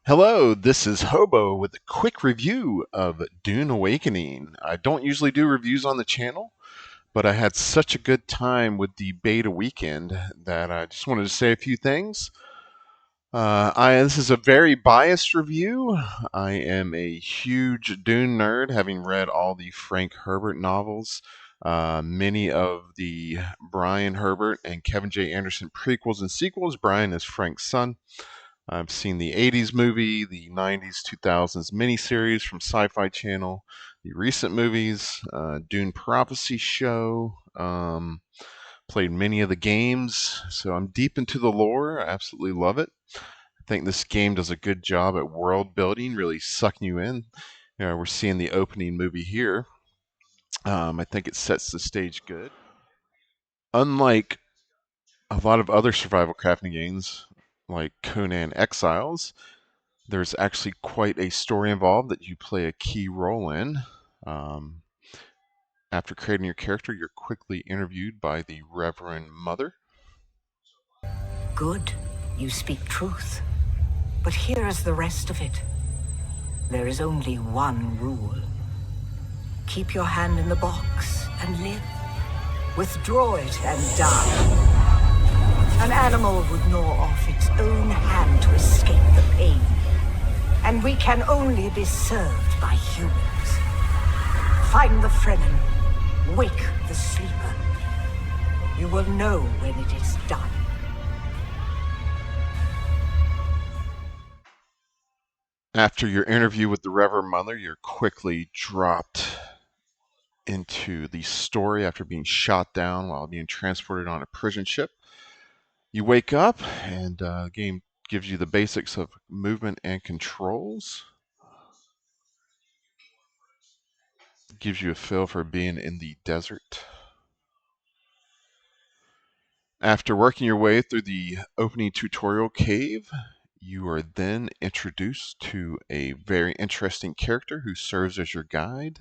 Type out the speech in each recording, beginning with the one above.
Hello, this is Hobo with a quick review of Dune Awakening. I don't usually do reviews on the channel, but I had such a good time with the beta weekend that I just wanted to say a few things. This is a very biased review. I am a huge Dune nerd, having read all the Frank Herbert novels, many of the Brian Herbert and Kevin J. Anderson prequels and sequels. Brian is Frank's son. I've seen the 80s movie, the 90s, 2000s miniseries from Sci Fi Channel, the recent movies, Dune Prophecy Show, played many of the games, so I'm deep into the lore. I absolutely love it. I think this game does a good job at world building, really sucking you in. We're seeing the opening movie here. I think it sets the stage good. Unlike a lot of other survival crafting games, like Conan Exiles, there's actually quite a story involved that you play a key role in. Um, After creating your character, you're quickly interviewed by the Reverend Mother. Good, you speak truth. But here is the rest of it. There is only one rule. Keep your hand in the box and live. Withdraw it and die. An animal would gnaw off its own hand to escape the pain. And we can only be served by humans. Find the Fremen. Wake the sleeper. You will know when it is done. After your interview with the Reverend Mother, you're quickly dropped into the story after being shot down while being transported on a prison ship. You wake up, and the game gives you the basics of movement and controls. It gives you a feel for being in the desert. After working your way through the opening tutorial cave, you are then introduced to a very interesting character who serves as your guide.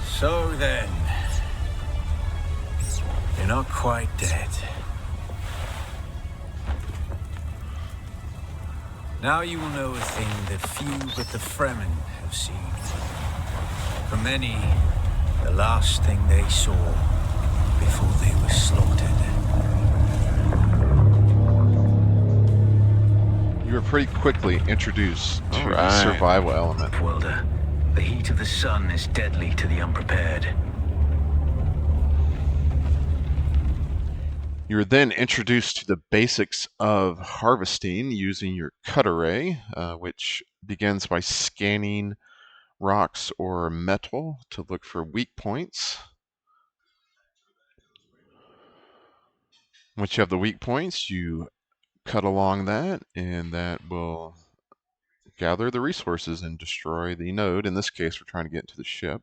So then, you're not quite dead. Now you will know a thing that few but the Fremen have seen. For many, the last thing they saw before they were slaughtered. You are pretty quickly introduced to the survival element. Welder, the heat of the sun is deadly to the unprepared. You're then introduced to the basics of harvesting using your cut array, which begins by scanning rocks or metal to look for weak points. Once you have the weak points, you cut along that, and that will gather the resources and destroy the node. In this case, we're trying to get into the ship.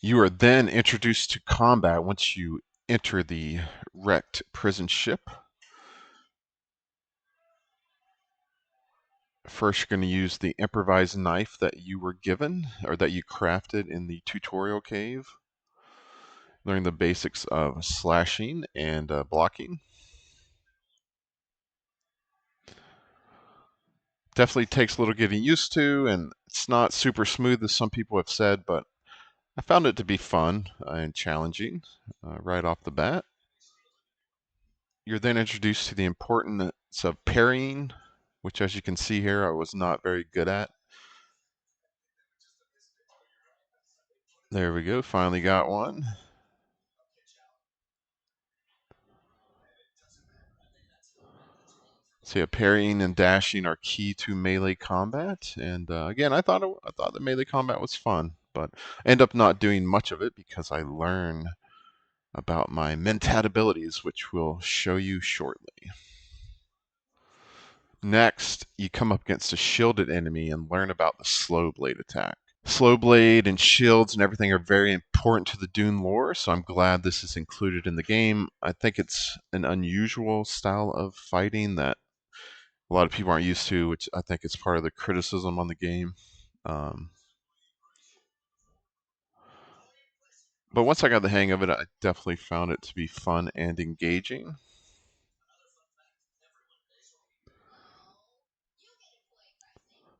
You are then introduced to combat once you enter the wrecked prison ship. First, you're going to use the improvised knife that you were given, or that you crafted in the tutorial cave. Learn the basics of slashing and blocking. Definitely takes a little getting used to, and it's not super smooth as some people have said, but I found it to be fun and challenging right off the bat. You're then introduced to the importance of parrying, which, as you can see here, I was not very good at. There we go, finally got one. So yeah, parrying and dashing are key to melee combat, and again, I thought the melee combat was fun, but I end up not doing much of it because I learn about my mentat abilities, which we'll show you shortly. Next, you come up against a shielded enemy and learn about the slow blade attack. Slow blade and shields and everything are very important to the Dune lore, so I'm glad this is included in the game. I think it's an unusual style of fighting that a lot of people aren't used to, which I think is part of the criticism on the game. But once I got the hang of it, I definitely found it to be fun and engaging.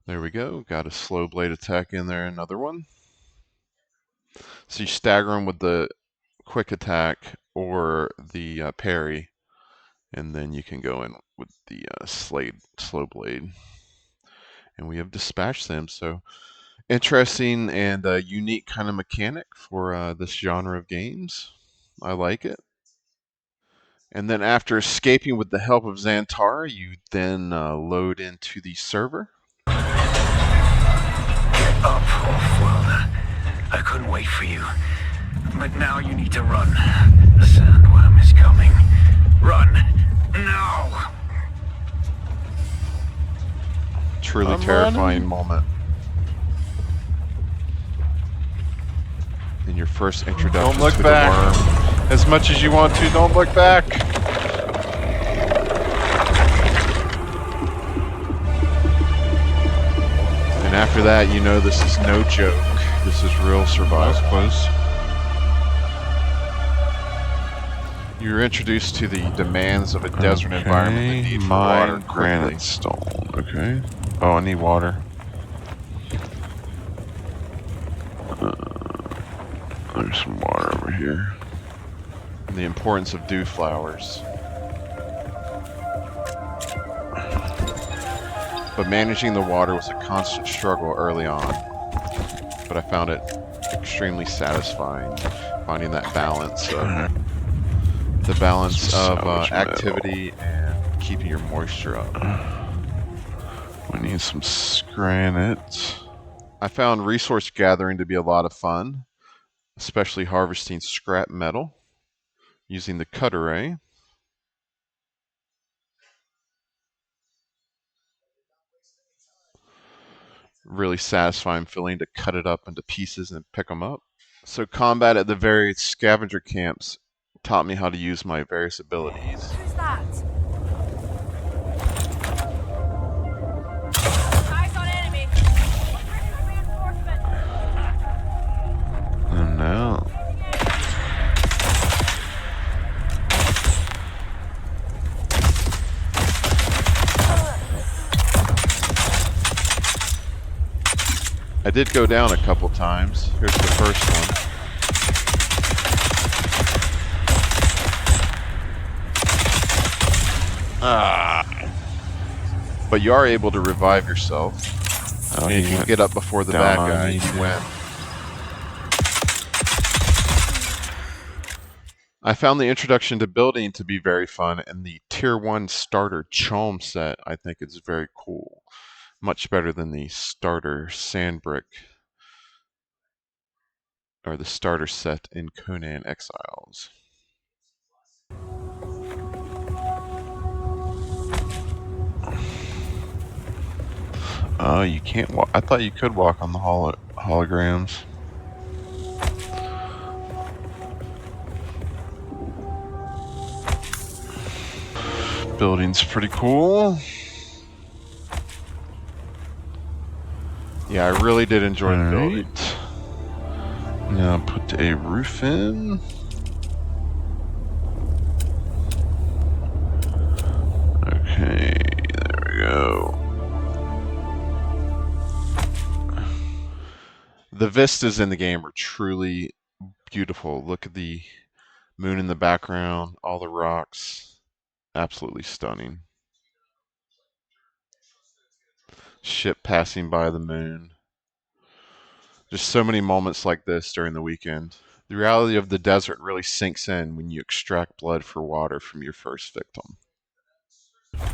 There we go. Got a slow blade attack in there, another one. So you stagger them with the quick attack or the parry, and then you can go in with the slow blade. And we have dispatched them. So interesting and unique kind of mechanic for this genre of games. I like it. And then after escaping with the help of Xantar, you then load into the server. Get up, Off-Worlder. I couldn't wait for you. But now you need to run. The sandworm is coming. Run! Now! Truly terrifying moment. In your first introduction Don't look to back. the worm. As much as you want to, don't look back. And after that, you know this is no joke. This is real survival. Close. You're introduced to the demands of a desert environment. The need for water Mine quickly. granite stone. Okay. Oh, I need water. There's some water over here. And the importance of dew flowers. But managing the water was a constant struggle early on. But I found it extremely satisfying, finding that balance of the balance of activity and keeping your moisture up. We need some granite. I found resource gathering to be a lot of fun, especially harvesting scrap metal using the cut array. Really satisfying feeling to cut it up into pieces and pick them up. So combat at the various scavenger camps taught me how to use my various abilities. Who's that? Eyes on enemy. Reinforcement. Oh no. I did go down a couple times. Here's the first one. But you are able to revive yourself. Oh, And if you get up before the bad down on guy, me, you too. win. I found the introduction to building to be very fun, and the Tier 1 starter Chom set I think is very cool. Much better than the starter sand brick or the starter set in Conan Exiles. Oh, you can't walk. I thought you could walk on the holograms. Building's pretty cool. Yeah, I really did enjoy the building. Alright. Now put a roof in. Okay, there we go. The vistas in the game are truly beautiful. Look at the moon in the background, all the rocks. Absolutely stunning. Ship passing by the moon. Just so many moments like this during the weekend. The reality of the desert really sinks in when you extract blood for water from your first victim. Put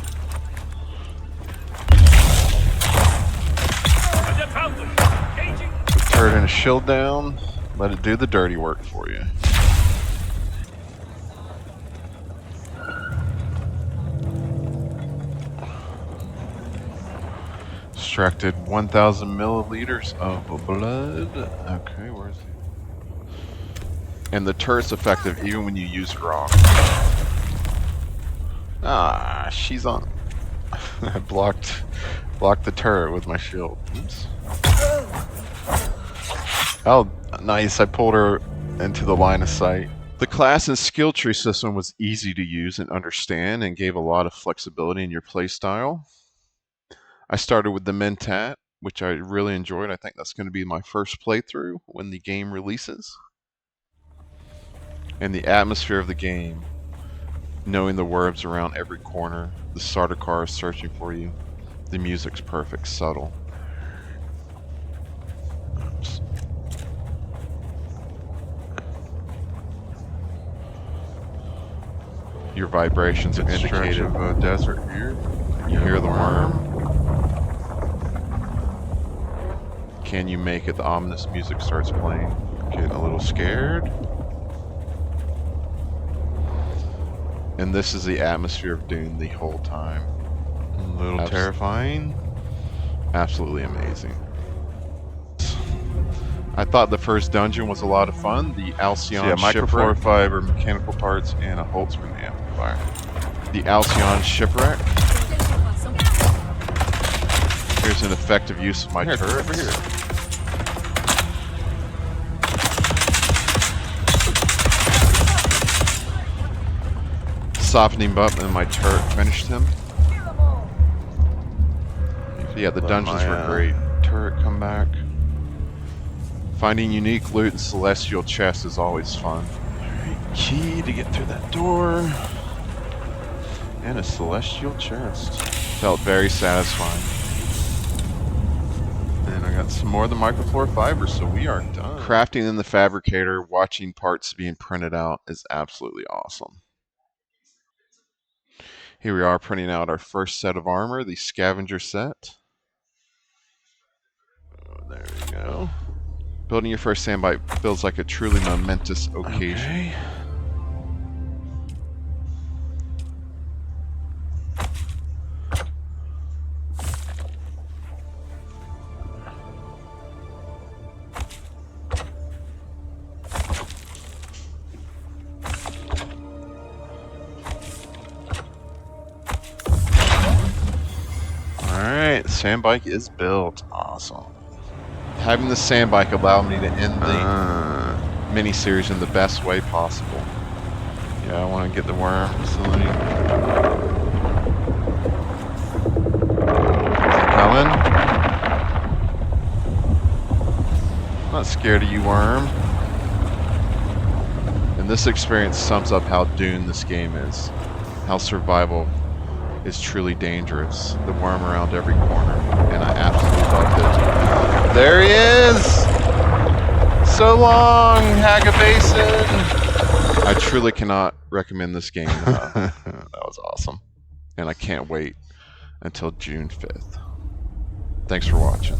a turret and a shield down. Let it do the dirty work for you. extracted 1,000 milliliters of blood. Okay, where's the... And the turret's effective even when you use grog. Ah, she's on. I blocked the turret with my shield. Oops. Oh, nice. I pulled her into the line of sight. The class and skill tree system was easy to use and understand and gave a lot of flexibility in your playstyle. I started with the Mentat, which I really enjoyed. I think that's going to be my first playthrough when the game releases. And the atmosphere of the game, knowing the worms around every corner, the starter car is searching for you, the music's perfect, subtle. Oops. Your vibrations are indicative of a desert here. You hear the worm. Can you make it? The ominous music starts playing. Getting a little scared. And this is the atmosphere of Dune the whole time. A little terrifying. Absolutely amazing. I thought the first dungeon was a lot of fun. The Alcyon microfloor shipwreck. fiber, mechanical parts, and a Holtzman amplifier. The Alcyon shipwreck. Here's an effective use of my turret. Over here. Softening button and my turret finished him. Yeah, the dungeons were great. Turret come back. Finding unique loot in celestial chests is always fun. Alright, key to get through that door. And a celestial chest. Felt very satisfying. And I got some more of the microfloor fiber, so we are done. Crafting in the fabricator, watching parts being printed out is absolutely awesome. Here we are printing out our first set of armor, the scavenger set. Oh, there we go. Building your first sandbite feels like a truly momentous occasion. Okay. Alright, sandbike is built. Awesome. Having the sandbike allowed me to end the mini-series in the best way possible. Yeah, I want to get the worm facility. Is it coming? I'm not scared of you, worm. And this experience sums up how Dune this game is. How survival is truly dangerous. The worm around every corner. And I absolutely loved it. There he is! So long, Hagabason! I truly cannot recommend this game enough. That was awesome. And I can't wait until June 5th. Thanks for watching.